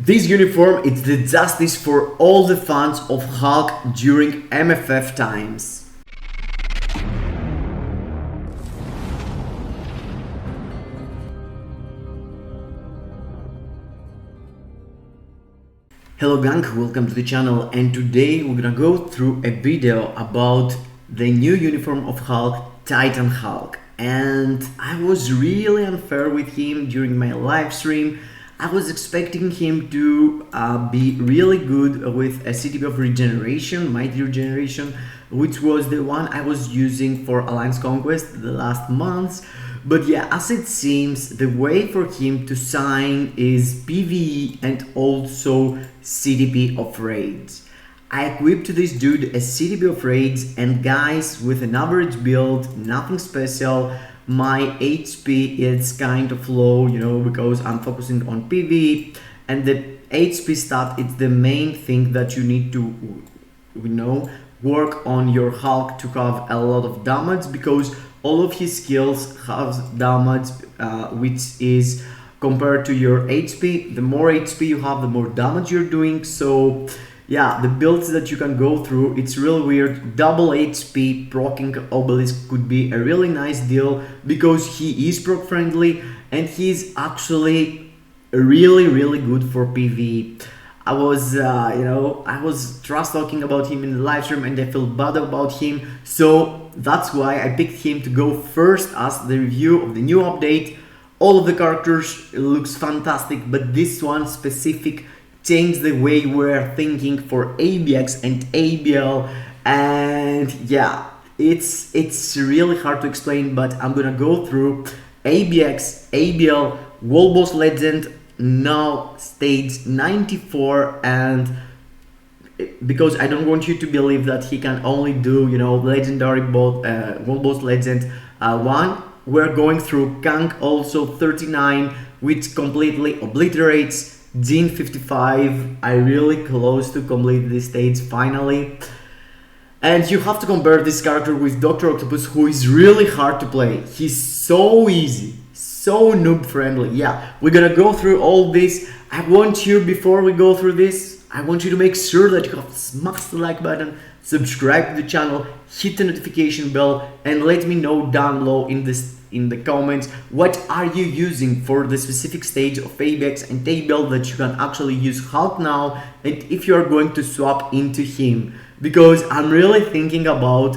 This uniform is the justice for all the fans of Hulk during MFF times. Hello gang, welcome to the channel, and today we're gonna go through a video about the new uniform of Hulk, Titan Hulk. And I was really unfair with him during my live stream. I was expecting him to be really good with a CTP of regeneration, mighty regeneration, which was the one I was using for Alliance Conquest the last months. But yeah, as it seems, the way for him to sign is PvE and also CTP of raids. I equipped this dude a CTP of raids, and guys, with an average build, nothing special. My HP is kind of low, you know, because I'm focusing on PvE, and the HP stat is the main thing that you need to, you know, work on your Hulk to have a lot of damage, because all of his skills have damage which is compared to your HP. The more HP you have, the more damage you're doing. So yeah, the builds that you can go through, it's really weird. Double HP proccing Obelisk could be a really nice deal because he is proc friendly and he's actually really good for PvE. I was, I was trash talking about him in the live stream and I feel bad about him. So that's why I picked him to go first as the review of the new update. All of the characters looks fantastic, but this one specific changed the way we're thinking for ABX and ABL. And yeah, it's really hard to explain, but I'm gonna go through ABX, ABL, World Boss Legend, now stage 94, and because I don't want you to believe that he can only do, you know, legendary World Boss Legend 1, we're going through Kang also 39, which completely obliterates Gene 55. I really close to complete this stage finally. And you have to compare this character with Dr. Octopus, who is really hard to play. He's so easy, so noob friendly. Yeah, we're gonna go through all this. I want you, before we go through this, I want you to make sure that you have smashed the like button, subscribe to the channel, hit the notification bell, and let me know down below in the comments what are you using for the specific stage of ABX and ABL that you can actually use Hulk now, and if you are going to swap into him. Because I'm really thinking about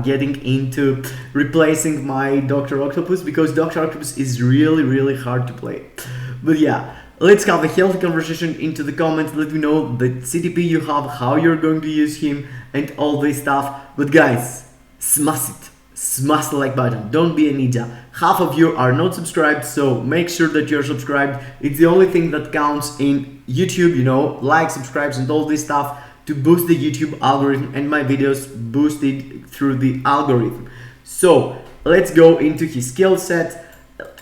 getting into replacing my Dr. Octopus, because Dr. Octopus is really hard to play. But yeah, let's have a healthy conversation into the comments. Let me know the CTP you have, how you're going to use him, and all this stuff. But guys, smash it. Smash the like button. Don't be a ninja. Half of you are not subscribed, so make sure that you're subscribed. It's the only thing that counts in YouTube, you know, like, subscribes, and all this stuff, to boost the YouTube algorithm and my videos boosted through the algorithm. So let's go into his skill set.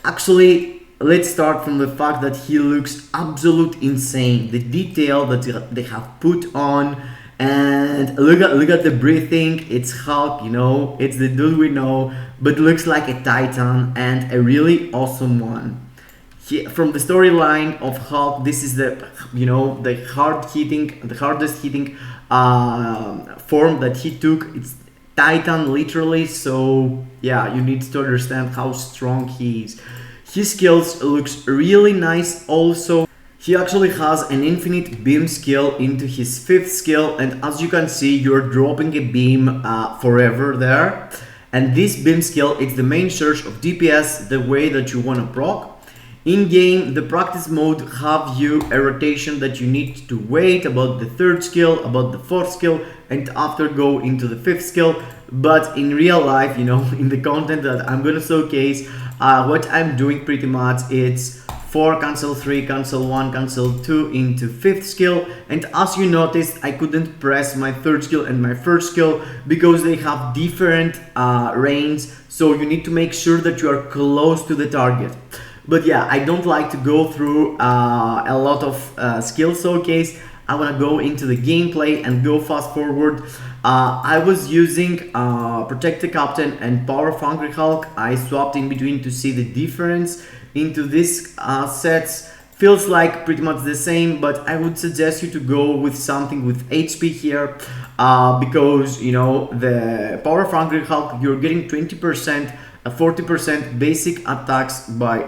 Actually, let's start from the fact that he looks absolute insane. The detail that they have put on, and look at the breathing. It's Hulk, you know, it's the dude we know, but looks like a Titan, and a really awesome one. From the storyline of Hulk, this is the, you know, the hardest hitting form that he took. It's Titan literally. So yeah, you need to understand how strong he is. His skills looks really nice. Also, he actually has an infinite beam skill into his 5th skill, and as you can see, you're dropping a beam forever there. And this beam skill is the main source of DPS, the way that you want to proc. In game, the practice mode have you a rotation that you need to wait about the 3rd skill, about the 4th skill, and after go into the 5th skill. But in real life, you know, in the content that I'm gonna showcase, what I'm doing pretty much, it's 4, cancel 3, cancel 1, cancel 2 into 5th skill. And as you noticed, I couldn't press my 3rd skill and my 1st skill because they have different range, so you need to make sure that you are close to the target. But yeah, I don't like to go through a lot of skill showcase. I want to go into the gameplay and go fast forward. I was using Protect the Captain and Power of Hungry Hulk. I swapped in between to see the difference into these sets. feels like pretty much the same, but I would suggest you to go with something with HP here, because you know the power of Angry Hulk, you're getting 20%, 40% basic attacks by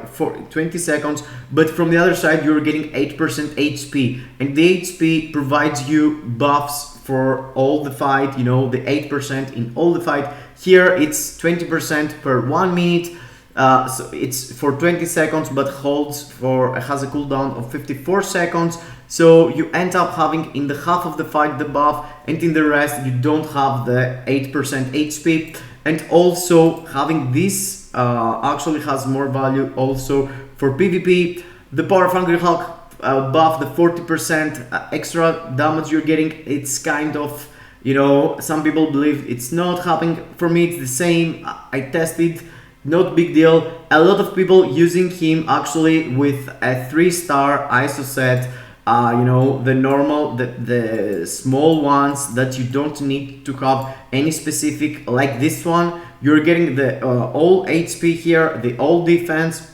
20 seconds, but from the other side you're getting 8% HP, and the HP provides you buffs for all the fight, you know, the 8% in all the fight. Here it's 20% per 1 minute, so it's for 20 seconds, but has a cooldown of 54 seconds. So you end up having in the half of the fight the buff, and in the rest you don't have the 8% HP. And also having this actually has more value also for PvP. The Power of Angry Hulk buff, the 40% extra damage you're getting, it's kind of, you know, some people believe it's not happening. For me it's the same. I tested, not big deal. A lot of people using him actually with a 3-star ISO set, you know, the normal, the small ones that you don't need to have any specific, like this one. You're getting the all HP here, the all defense,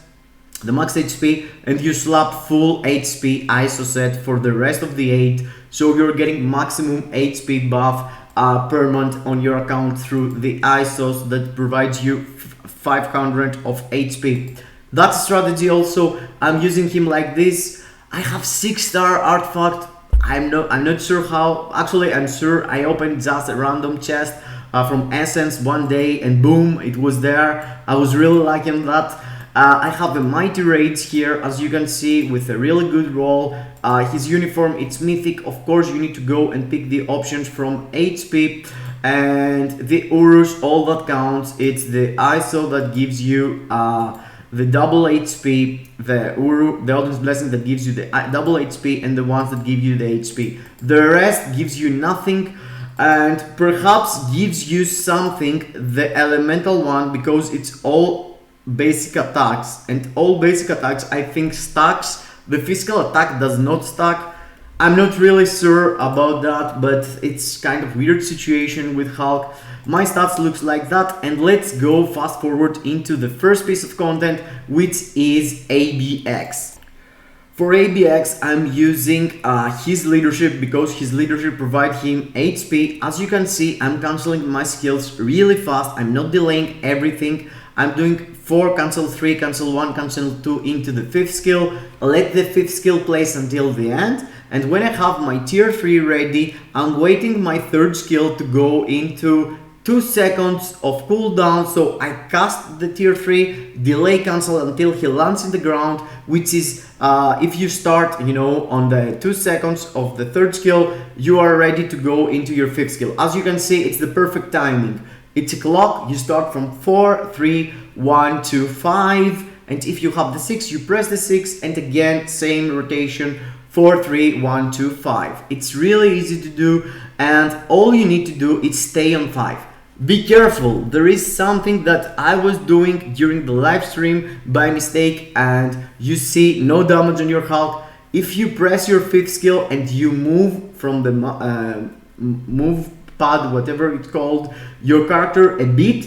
the max HP, and you slap full HP ISO set for the rest of the 8, so you're getting maximum HP buff per month on your account through the ISOs that provides you 500 of HP. That strategy also, I'm using him like this. I have 6-star artifact. I'm not sure how. Actually, I'm sure I opened just a random chest from Essence one day, and boom, it was there. I was really liking that. I have a Mighty Raids here, as you can see, with a really good roll. His uniform, it's mythic. Of course, you need to go and pick the options from HP. And the Urus, all that counts. It's the ISO that gives you the double HP, the Uru, the Odin's Blessing that gives you the double HP, and the ones that give you the HP. The rest gives you nothing, and perhaps gives you something, the elemental one, because it's all basic attacks, and all basic attacks I think stacks. The physical attack does not stack. I'm not really sure about that, but it's kind of weird situation with Hulk. My stats looks like that, and let's go fast forward into the first piece of content, which is ABX. For ABX, I'm using his leadership, because his leadership provides him HP. As you can see, I'm cancelling my skills really fast. I'm not delaying everything. I'm doing 4, cancel 3, cancel 1, cancel 2 into the 5th skill. Let the 5th skill place until the end. And when I have my tier 3 ready, I'm waiting my 3rd skill to go into 2 seconds of cooldown. So I cast the tier 3, delay cancel until he lands in the ground, which is if you start, you know, on the 2 seconds of the 3rd skill, you are ready to go into your 5th skill. As you can see, it's the perfect timing. It's a clock. You start from 4, 3, 1, 2, 5, and if you have the 6, you press the 6, and again same rotation, 4, 3, 1, 2, 5. It's really easy to do, and all you need to do is stay on 5. Be careful, there is something that I was doing during the live stream by mistake, and you see no damage on your Hulk. If you press your 5th skill and you move from the move pad, whatever it's called, your character a bit,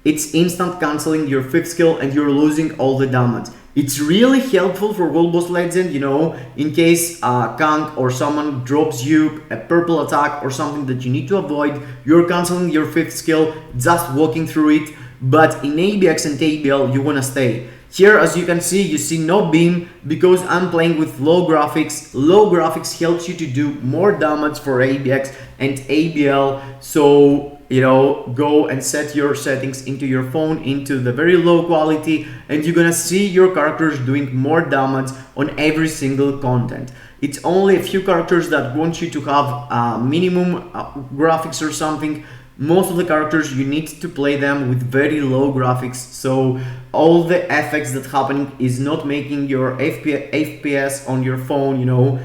it's instant cancelling your 5th skill and you're losing all the damage. It's really helpful for World Boss Legend, you know, in case Kang or someone drops you a purple attack or something that you need to avoid, you're cancelling your 5th skill, just walking through it. But in ABX and ABL, you wanna stay. Here, as you can see, you see no beam because I'm playing with low graphics. Low graphics helps you to do more damage for ABX and ABL. So, you know, go and set your settings into your phone into the very low quality, and you're gonna see your characters doing more damage on every single content. It's only a few characters that want you to have minimum graphics or something. Most of the characters you need to play them with very low graphics, so all the effects that happening is not making your FPS on your phone, you know,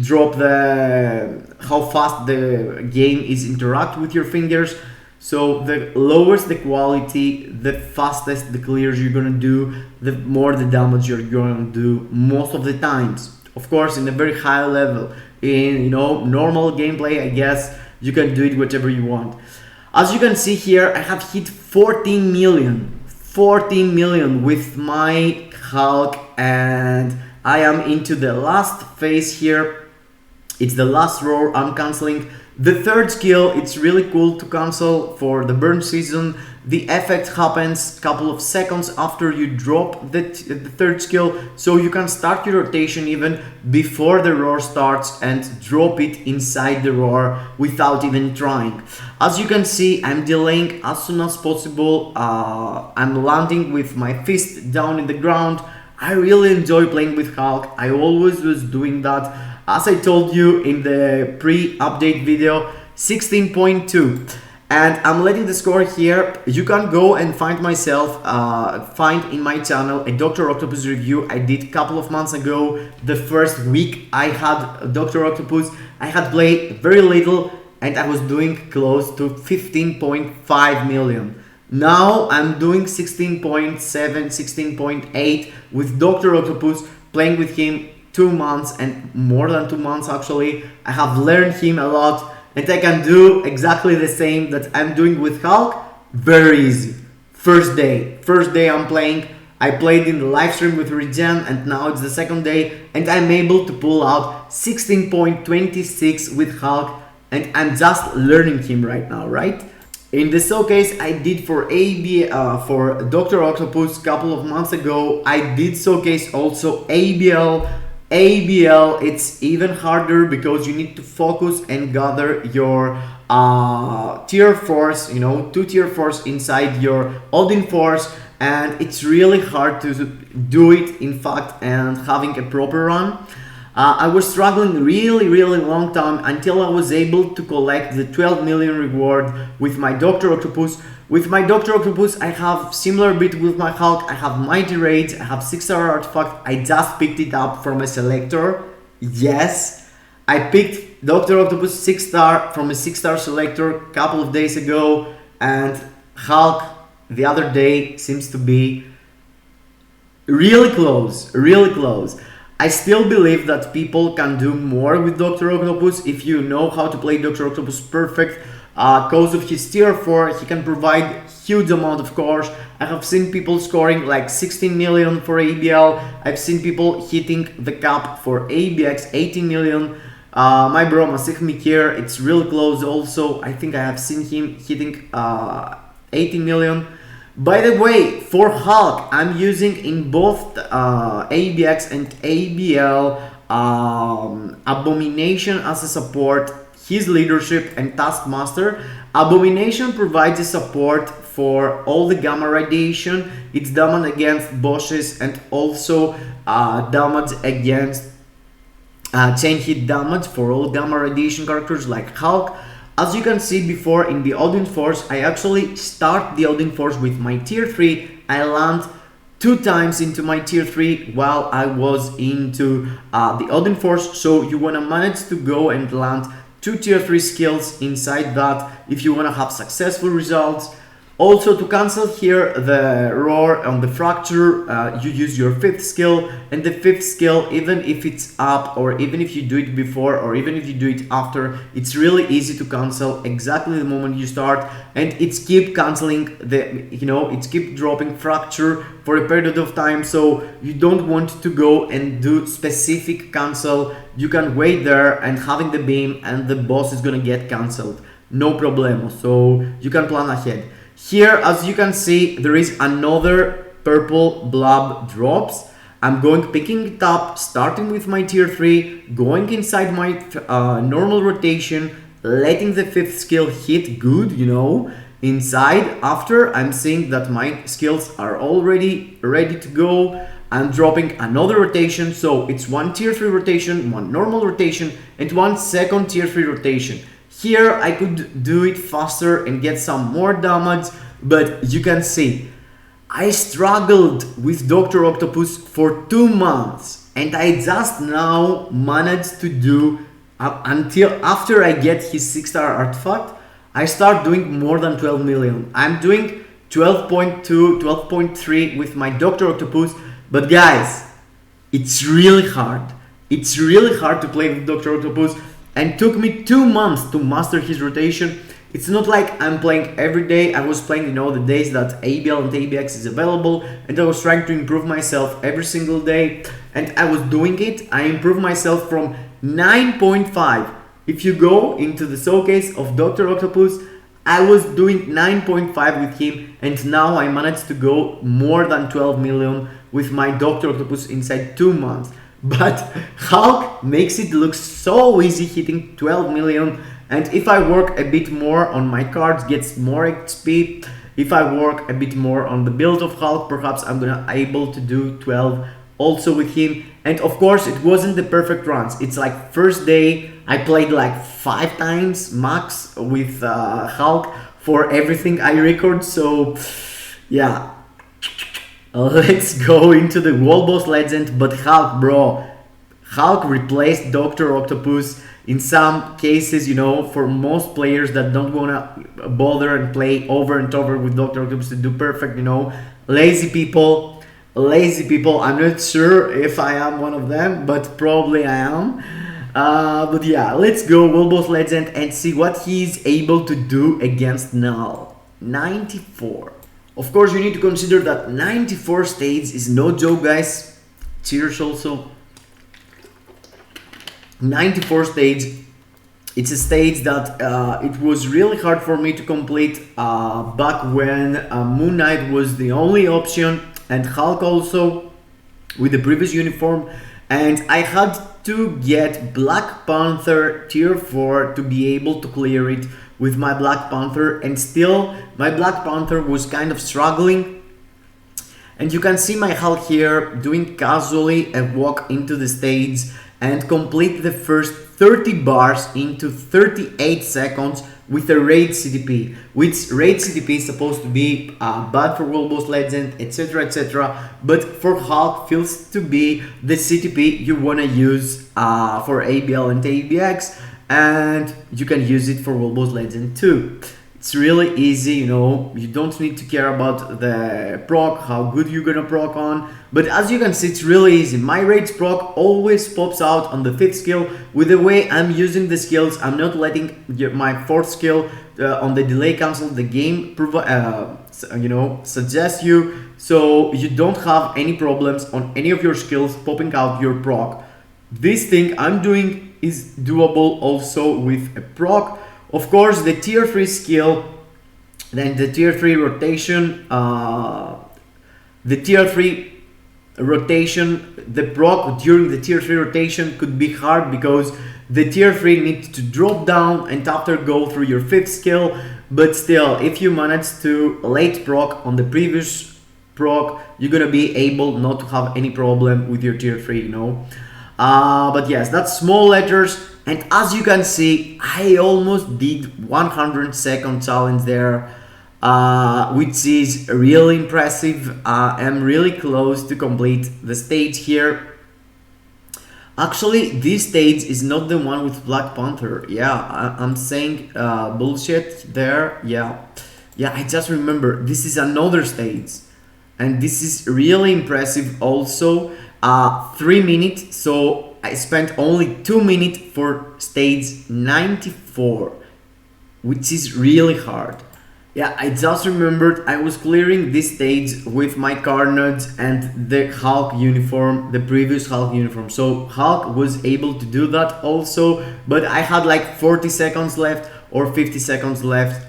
drop the how fast the game is interact with your fingers. So the lowest the quality, the fastest the clears you're gonna do, the more the damage you're gonna do most of the times. Of course, in a very high level, in, you know, normal gameplay, I guess you can do it whatever you want. As you can see here, I have hit 14 million with my Hulk, and I am into the last phase here. It's the last roar I'm canceling. The third skill, it's really cool to cancel for the burn season. The effect happens a couple of seconds after you drop the third skill, so you can start your rotation even before the roar starts and drop it inside the roar without even trying. As you can see, I'm delaying as soon as possible. I'm landing with my fist down in the ground. I really enjoy playing with Hulk. I always was doing that. As I told you in the pre-update video, 16.2. And I'm letting the score here. You can go and find myself, find in my channel a Dr. Octopus review I did a couple of months ago. The first week I had Dr. Octopus, I had played very little and I was doing close to 15.5 million. Now I'm doing 16.7, 16.8 with Dr. Octopus, playing with him 2 months and more than 2 months actually. I have learned him a lot and I can do exactly the same that I'm doing with Hulk. Very easy. First day I'm playing. I played in the live stream with Regen and now it's the second day and I'm able to pull out 16.26 with Hulk and I'm just learning him right now, right? In the showcase I did for for Dr. Octopus a couple of months ago, I did showcase also ABL. ABL, it's even harder because you need to focus and gather your tier force, you know, 2 tier force inside your Odin force, and it's really hard to do it in fact and having a proper run. I was struggling really long time until I was able to collect the 12 million reward with my Dr. Octopus. With my Dr. Octopus, I have similar bit with my Hulk. I have Mighty Rage, I have 6-star artifact. I just picked it up from a selector. Yes, I picked Dr. Octopus 6-star from a 6-star selector a couple of days ago, and Hulk the other day seems to be really close, really close. I still believe that people can do more with Dr. Octopus if you know how to play Dr. Octopus perfect. Because of his tier 4, he can provide huge amount of cores. I have seen people scoring like 16 million for ABL. I've seen people hitting the cap for ABX 18 million. My bro Masih Mikir, it's real close also. I think I have seen him hitting 18 million. By the way, for Hulk, I'm using in both ABX and ABL Abomination as a support, his leadership and Taskmaster. Abomination provides a support for all the gamma radiation. It's damage against bosses and also damage against chain hit damage for all gamma radiation characters like Hulk. As you can see before in the Odin Force, I actually start the Odin Force with my tier 3. I land 2 times into my tier 3 while I was into the Odin Force. So you wanna manage to go and land 2 tier 3 skills inside that if you wanna have successful results. Also, to cancel here the roar on the fracture, you use your 5th skill, and the 5th skill, even if it's up or even if you do it before or even if you do it after, it's really easy to cancel exactly the moment you start, and it's keep canceling the, you know, it's keep dropping fracture for a period of time. So you don't want to go and do specific cancel. You can wait there and having the beam and the boss is gonna get cancelled, no problem. So you can plan ahead. Here, as you can see, there is another purple blob drops. I'm going picking it up, starting with my tier 3, going inside my normal rotation, letting the 5th skill hit good, you know, inside. After I'm seeing that my skills are already ready to go, I'm dropping another rotation. So it's 1 tier 3 rotation, 1 normal rotation, and 1 second tier 3 rotation. Here I could do it faster and get some more damage, but you can see I struggled with Dr. Octopus for 2 months and I just now managed to do until after I get his 6-star artifact, I start doing more than 12 million. I'm doing 12.2, 12.3 with my Dr. Octopus, but guys, it's really hard. It's really hard to play with Dr. Octopus. And took me 2 months to master his rotation. It's not like I'm playing every day. I was playing, you know, the days that ABL and ABX is available, and I was trying to improve myself every single day, and I was doing it. I improved myself from 9.5. If you go into the showcase of Dr. Octopus, I was doing 9.5 with him, and now I managed to go more than 12 million with my Dr. Octopus inside 2 months. But Hulk makes it look so easy hitting 12 million, and if I work a bit more on my cards, gets more XP. If I work a bit more on the build of Hulk, perhaps I'm gonna able to do 12 also with him. And of course, it wasn't the perfect runs. It's like first day I played like 5 times max with Hulk for everything I record. So yeah, let's go into the World Boss Legend. But Hulk, bro, Hulk replaced Dr. Octopus in some cases, you know, for most players that don't wanna bother and play over and over with Dr. Octopus to do perfect, you know, lazy people. I'm not sure if I am one of them, but probably I am. But yeah, let's go World Boss Legend and see what he's able to do against Knull. 94. Of course, you need to consider that 94 stages is no joke, guys. Cheers also. 94 stage. It's a stage that it was really hard for me to complete back when Moon Knight was the only option, and Hulk also with the previous uniform, and I had to get Black Panther tier 4 to be able to clear it with my Black Panther, and still my Black Panther was kind of struggling. And you can see my Hulk here doing casually a walk into the stage and complete the first 30 bars into 38 seconds with a raid CDP, which raid CDP is supposed to be bad for World Boss Legend, etc, etc, but for Hulk feels to be the CDP you wanna use for ABL and ABX, and you can use it for World Boss Legend too. It's really easy, you know, you don't need to care about the proc, how good you're gonna proc on, but as you can see, it's really easy. My raids proc always pops out on the 5th skill. With the way I'm using the skills, I'm not letting my 4th skill on the delay cancel the game, you know, suggest you, so you don't have any problems on any of your skills popping out your proc. This thing I'm doing is doable also with a proc. Of course, the tier 3 skill, then the tier 3 rotation, the proc during the tier 3 rotation could be hard because the tier 3 needs to drop down and after go through your 5th skill, but still, if you manage to late proc on the previous proc, you're gonna be able not to have any problem with your tier 3, you know. But yes, that's small letters. And as you can see, I almost did 100-second challenge there, which is really impressive. I'm really close to complete the stage here. Actually, this stage is not the one with Black Panther. Yeah, I'm saying bullshit there. Yeah, I just remember this is another stage, and this is really impressive also. 3 minutes, so I spent only 2 minutes for stage 94, which is really hard. Yeah, I just remembered I was clearing this stage with my Carnage and the Hulk uniform, the previous Hulk uniform. So Hulk was able to do that also, but I had like 40 seconds left or 50 seconds left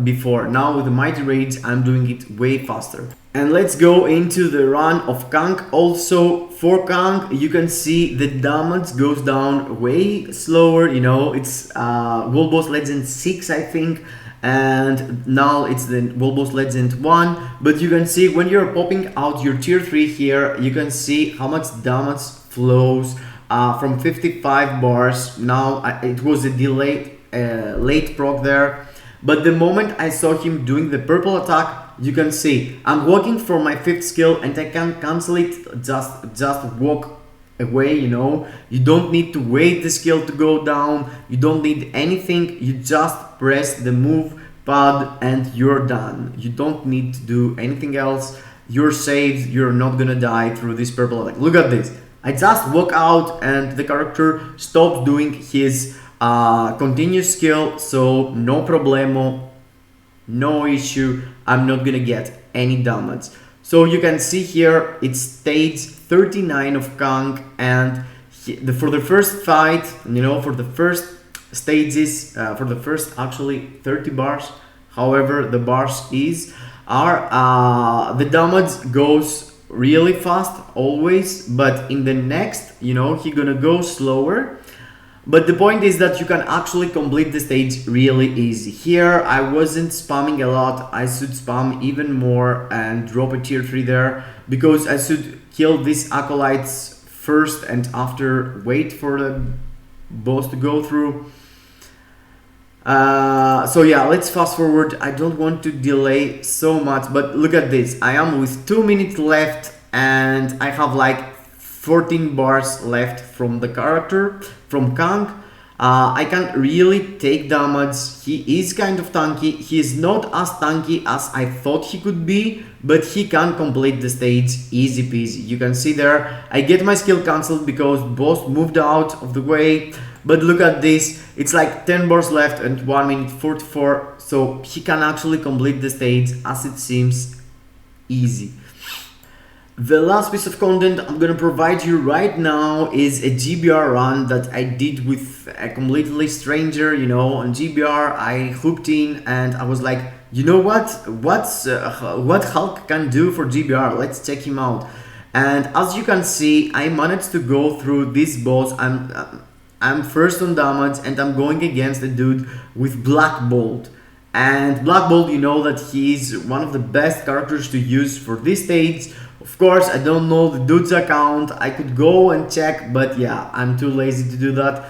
before. Now with the Mighty Rage, I'm doing it way faster. And let's go into the run of Kang. Also for Kang, you can see the damage goes down way slower, you know, it's World Boss Legend 6 I think, and now it's the World Boss Legend 1, but you can see when you're popping out your tier 3 here, you can see how much damage flows from 55 bars. Now it was a delayed late proc there, but the moment I saw him doing the purple attack, you can see I'm walking for my 5th skill and I can cancel it, just walk away, you know. You don't need to wait the skill to go down, you don't need anything, you just press the move pad and you're done. You don't need to do anything else, you're saved, you're not gonna die through this purple attack. Look at this, I just walk out and the character stops doing his continuous skill, so no problemo, no issue. I'm not gonna get any damage. So you can see here it's stage 39 of Kang, and for the first fight, for the first stages, for the first actually 30 bars, however the bars are the damage goes really fast always, but in the next, he gonna go slower. But the point is that you can actually complete the stage really easy. Here I wasn't spamming a lot, I should spam even more and drop a tier 3 there, because I should kill these acolytes first and after wait for the boss to go through. So yeah, let's fast forward. I don't want to delay so much, but look at this. I am with 2 minutes left and I have like 14 bars left from the character, from Kang. I can really take damage. He is kind of tanky. He is not as tanky as I thought he could be, but he can complete the stage easy peasy. You can see there, I get my skill cancelled because boss moved out of the way. But look at this, it's like 10 bars left and 1 minute 44, so he can actually complete the stage as it seems easy. The last piece of content I'm gonna provide you right now is a GBR run that I did with a completely stranger, on GBR. I hooked in and I was like, what Hulk can do for GBR, let's check him out. And as you can see, I managed to go through this boss. I'm first on damage and I'm going against a dude with Black Bolt. And Black Bolt, that he's one of the best characters to use for this stage. Of course, I don't know the dude's account. I could go and check, but yeah, I'm too lazy to do that.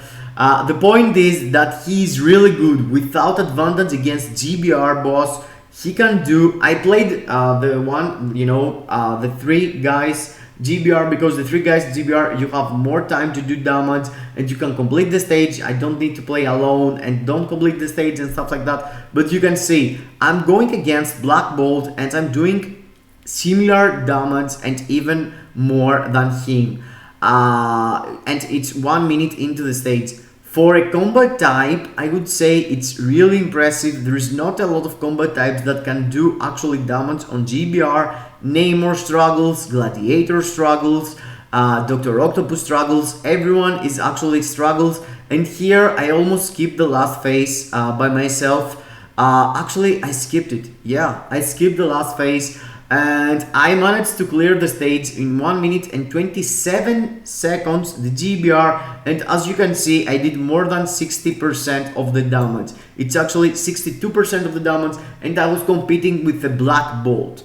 The point is that he's really good without advantage against GBR boss. He can do. I played the 3 guys GBR, because the 3 guys GBR, you have more time to do damage and you can complete the stage. I don't need to play alone and don't complete the stage and stuff like that. But you can see I'm going against Black Bolt and I'm doing similar damage and even more than him, and it's 1 minute into the stage. For a combat type, I would say it's really impressive. There is not a lot of combat types that can do actually damage on GBR. Namor struggles, Gladiator struggles, Dr. Octopus struggles, everyone is actually struggles. And here I almost skipped the last phase by myself. Actually I skipped it, yeah, I skipped the last phase. And I managed to clear the stage in 1 minute and 27 seconds, the GBR, and as you can see, I did more than 60% of the damage. It's actually 62% of the damage, and I was competing with the Black Bolt.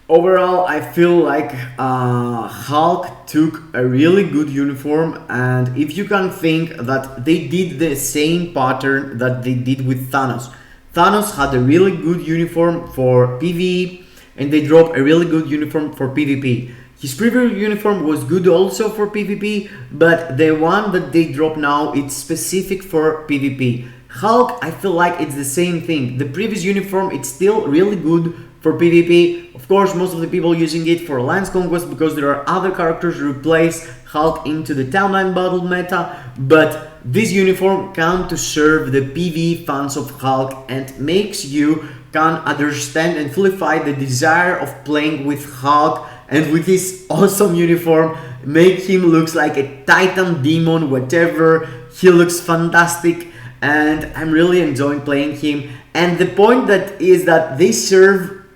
Overall, I feel like Hulk took a really good uniform, and if you can think that they did the same pattern that they did with Thanos. Thanos had a really good uniform for PvE, and they dropped a really good uniform for PvP. His previous uniform was good also for PvP, but the one that they drop now, it's specific for PvP. Hulk, I feel like it's the same thing. The previous uniform, it's still really good for PvP. Of course, most of the people using it for Alliance Conquest because there are other characters who replace Hulk into the timeline battle meta, but this uniform can to serve the PvE fans of Hulk and makes you can understand and fulfill the desire of playing with Hulk, and with his awesome uniform make him looks like a Titan demon, whatever. He looks fantastic and I'm really enjoying playing him. And the point that is that they serve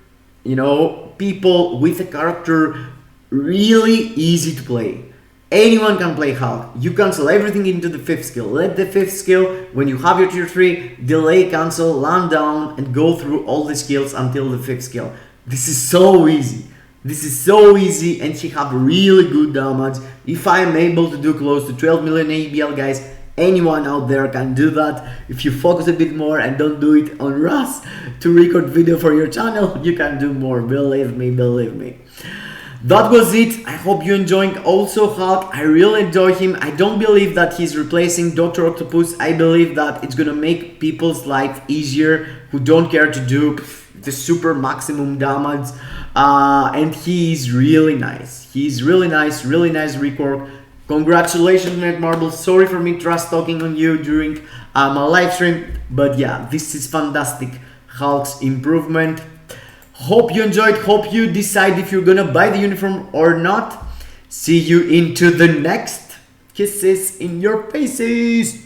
people with a character really easy to play. Anyone can play Hulk. You cancel everything into the 5th skill. Let the 5th skill, when you have your tier 3, delay, cancel, land down, and go through all the skills until the 5th skill. This is so easy. This is so easy, and he have really good damage. If I am able to do close to 12 million ABL, guys, anyone out there can do that. If you focus a bit more and don't do it on Rust to record video for your channel, you can do more. Believe me, believe me. That was it. I hope you're enjoying also Hulk. I really enjoy him. I don't believe that he's replacing Dr. Octopus. I believe that it's gonna make people's life easier who don't care to do the super maximum damage. And he's really nice. He's really nice rework. Congratulations, Net Marble. Sorry for me trash talking on you during my live stream, but yeah, this is fantastic. Hulk's improvement. Hope you enjoyed. Hope you decide if you're gonna buy the uniform or not. See you into the next. Kisses in your faces.